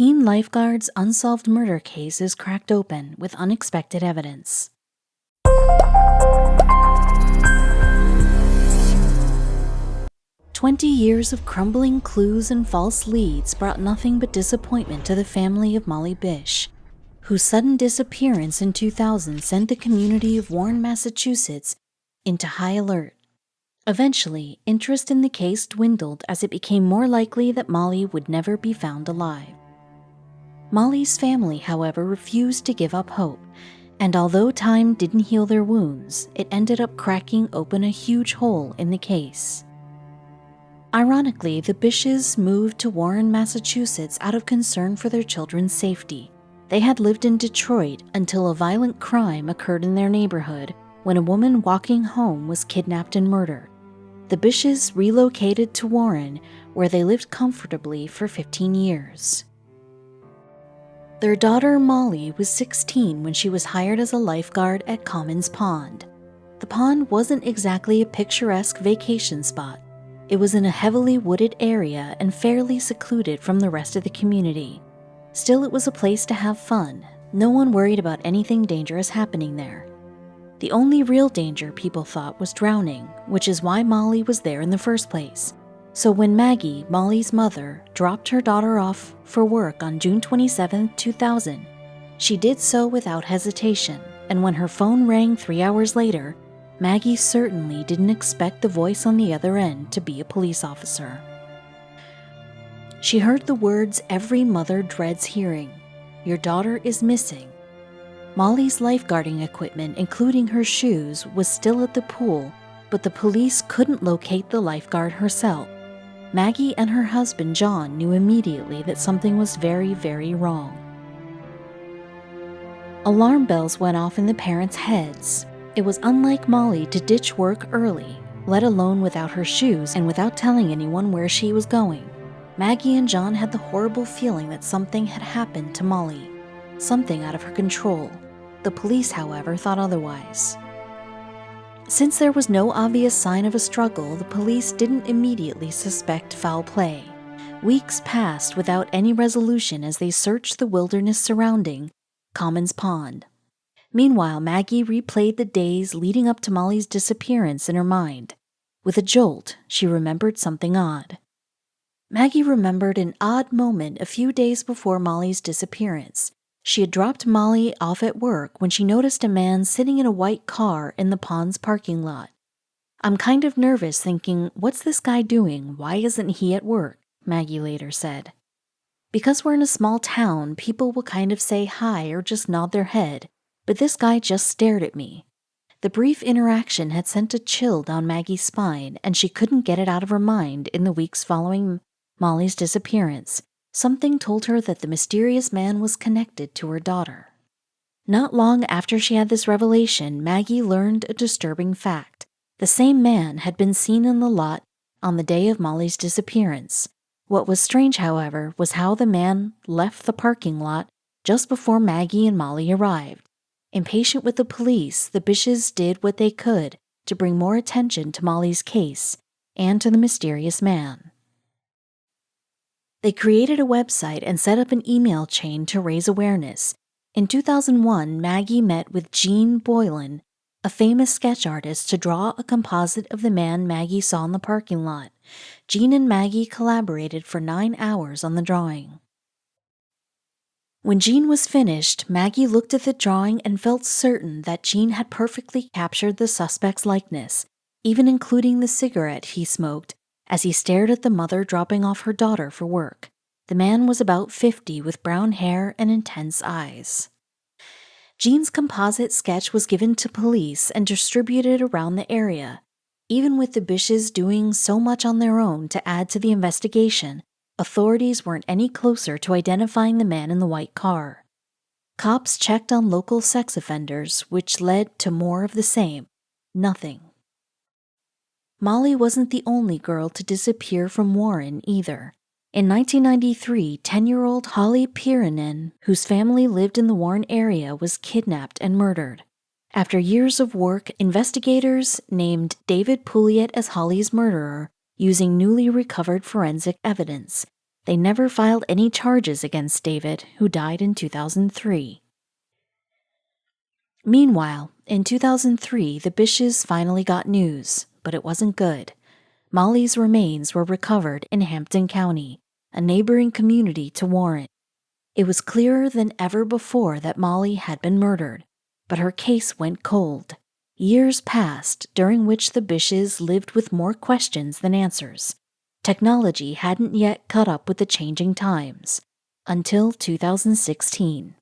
teen lifeguard's unsolved murder case is cracked open with unexpected evidence. "20 years of crumbling clues and false leads brought nothing but disappointment to the family of Molly Bish, whose sudden disappearance in 2000 sent the community of Warren, Massachusetts into high alert. Eventually, interest in the case dwindled as it became more likely that Molly would never be found alive. Molly's family, however, refused to give up hope, and although time didn't heal their wounds, it ended up cracking open a huge hole in the case. Ironically, the Bishes moved to Warren, Massachusetts out of concern for their children's safety. They had lived in Detroit until a violent crime occurred in their neighborhood when a woman walking home was kidnapped and murdered. The Bishes relocated to Warren, where they lived comfortably for 15 years. Their daughter Molly was 16 when she was hired as a lifeguard at Commons Pond. The pond wasn't exactly a picturesque vacation spot. It was in a heavily wooded area and fairly secluded from the rest of the community. Still, it was a place to have fun. No one worried about anything dangerous happening there. The only real danger people thought was drowning, which is why Molly was there in the first place. So when Maggie, Molly's mother, dropped her daughter off for work on June 27, 2000, she did so without hesitation, and when her phone rang 3 hours later, Maggie certainly didn't expect the voice on the other end to be a police officer. She heard the words every mother dreads hearing: "Your daughter is missing." Molly's lifeguarding equipment, including her shoes, was still at the pool, but the police couldn't locate the lifeguard herself. Maggie and her husband John knew immediately that something was very, very wrong. Alarm bells went off in the parents' heads. It was unlike Molly to ditch work early, let alone without her shoes and without telling anyone where she was going. Maggie and John had the horrible feeling that something had happened to Molly, something out of her control. The police, however, thought otherwise. Since there was no obvious sign of a struggle, the police didn't immediately suspect foul play. Weeks passed without any resolution as they searched the wilderness surrounding Commons Pond. Meanwhile, Maggie replayed the days leading up to Molly's disappearance in her mind. With a jolt, she remembered something odd. Maggie remembered an odd moment a few days before Molly's disappearance. She had dropped Molly off at work when she noticed a man sitting in a white car in the pond's parking lot. "I'm kind of nervous thinking, what's this guy doing? Why isn't he at work?" Maggie later said. "Because we're in a small town, people will kind of say hi or just nod their head, but this guy just stared at me." The brief interaction had sent a chill down Maggie's spine, and she couldn't get it out of her mind in the weeks following Molly's disappearance. Something told her that the mysterious man was connected to her daughter. Not long after she had this revelation, Maggie learned a disturbing fact. The same man had been seen in the lot on the day of Molly's disappearance. What was strange, however, was how the man left the parking lot just before Maggie and Molly arrived. Impatient with the police, the Bishes did what they could to bring more attention to Molly's case and to the mysterious man. They created a website and set up an email chain to raise awareness. In 2001, Maggie met with Jean Boylan, a famous sketch artist, to draw a composite of the man Maggie saw in the parking lot. Jean and Maggie collaborated for 9 hours on the drawing. When Jean was finished, Maggie looked at the drawing and felt certain that Jean had perfectly captured the suspect's likeness, even including the cigarette he smoked as he stared at the mother dropping off her daughter for work. The man was about 50 with brown hair and intense eyes. Jean's composite sketch was given to police and distributed around the area. Even with the Bishes doing so much on their own to add to the investigation, authorities weren't any closer to identifying the man in the white car. Cops checked on local sex offenders, which led to more of the same: nothing. Molly wasn't the only girl to disappear from Warren either. In 1993, 10-year-old Holly Piiranen, whose family lived in the Warren area, was kidnapped and murdered. After years of work, investigators named David Pouliot as Holly's murderer using newly recovered forensic evidence. They never filed any charges against David, who died in 2003. Meanwhile, in 2003, the Bishes finally got news, but it wasn't good. Molly's remains were recovered in Hampton County, a neighboring community to Warren. It was clearer than ever before that Molly had been murdered, but her case went cold. Years passed, during which the Bishes lived with more questions than answers. Technology hadn't yet caught up with the changing times, until 2016.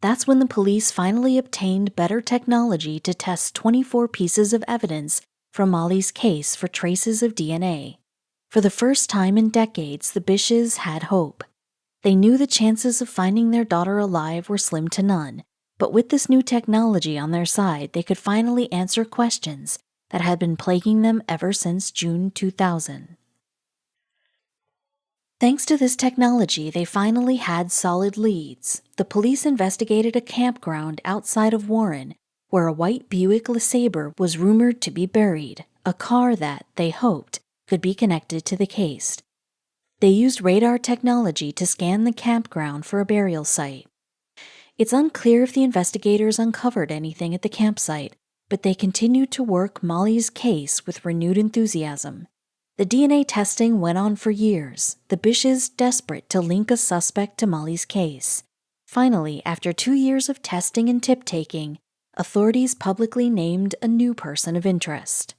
That's when the police finally obtained better technology to test 24 pieces of evidence from Molly's case for traces of DNA. For the first time in decades, the Bishes had hope. They knew the chances of finding their daughter alive were slim to none, but with this new technology on their side, they could finally answer questions that had been plaguing them ever since June 2000. Thanks to this technology, they finally had solid leads. The police investigated a campground outside of Warren, where a white Buick LeSabre was rumored to be buried, a car that, they hoped, could be connected to the case. They used radar technology to scan the campground for a burial site. It's unclear if the investigators uncovered anything at the campsite, but they continued to work Molly's case with renewed enthusiasm. The DNA testing went on for years, the Bishes desperate to link a suspect to Molly's case. Finally, after 2 years of testing and tip-taking, authorities publicly named a new person of interest.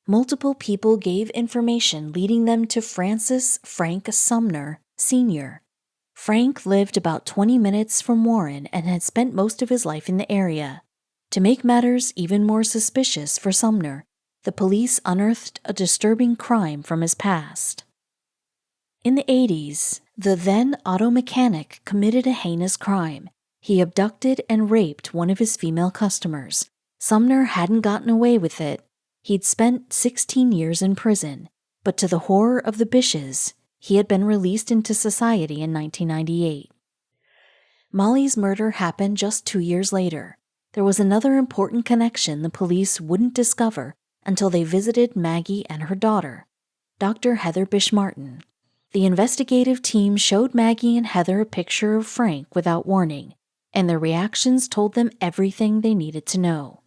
Multiple people gave information leading them to Francis Frank Sumner, Sr. Frank lived about 20 minutes from Warren and had spent most of his life in the area. To make matters even more suspicious for Sumner, the police unearthed a disturbing crime from his past. In the 80s, the then auto mechanic committed a heinous crime. He abducted and raped one of his female customers. Sumner hadn't gotten away with it. He'd spent 16 years in prison, but to the horror of the Bishes, he had been released into society in 1998. Molly's murder happened just 2 years later. There was another important connection the police wouldn't discover until they visited Maggie and her daughter, Dr. Heather Bish Martin. The investigative team showed Maggie and Heather a picture of Frank without warning, and their reactions told them everything they needed to know.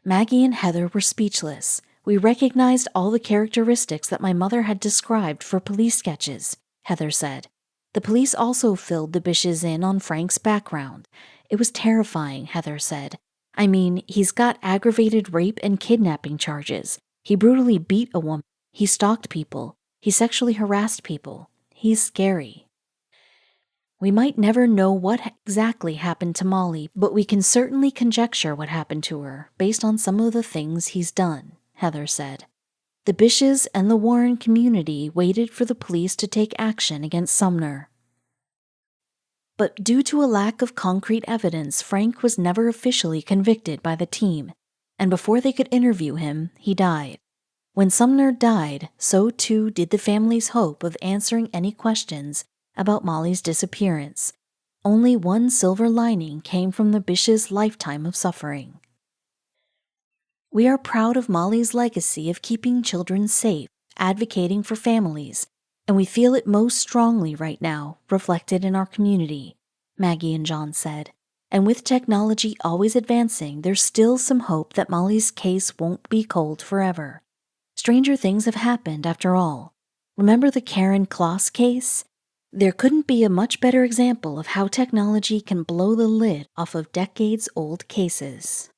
Maggie and Heather were speechless. We recognized all the characteristics that my mother had described for police sketches, Heather said. The police also filled the Bishes in on Frank's background. It was terrifying, Heather said. I mean, he's got aggravated rape and kidnapping charges. He brutally beat a woman. He stalked people. He sexually harassed people. He's scary. We might never know what exactly happened to Molly, but we can certainly conjecture what happened to her based on some of the things he's done, Heather said. The Bishes and the Warren community waited for the police to take action against Sumner. But due to a lack of concrete evidence, Frank was never officially convicted by the team, and before they could interview him, he died. When Sumner died, so too did the family's hope of answering any questions about Molly's disappearance. Only one silver lining came from the Bishes' lifetime of suffering. We are proud of Molly's legacy of keeping children safe, advocating for families, and we feel it most strongly right now, reflected in our community, Maggie and John said. And with technology always advancing, there's still some hope that Molly's case won't be cold forever. Stranger things have happened after all. Remember the Karen Kloss case? There couldn't be a much better example of how technology can blow the lid off of decades-old cases.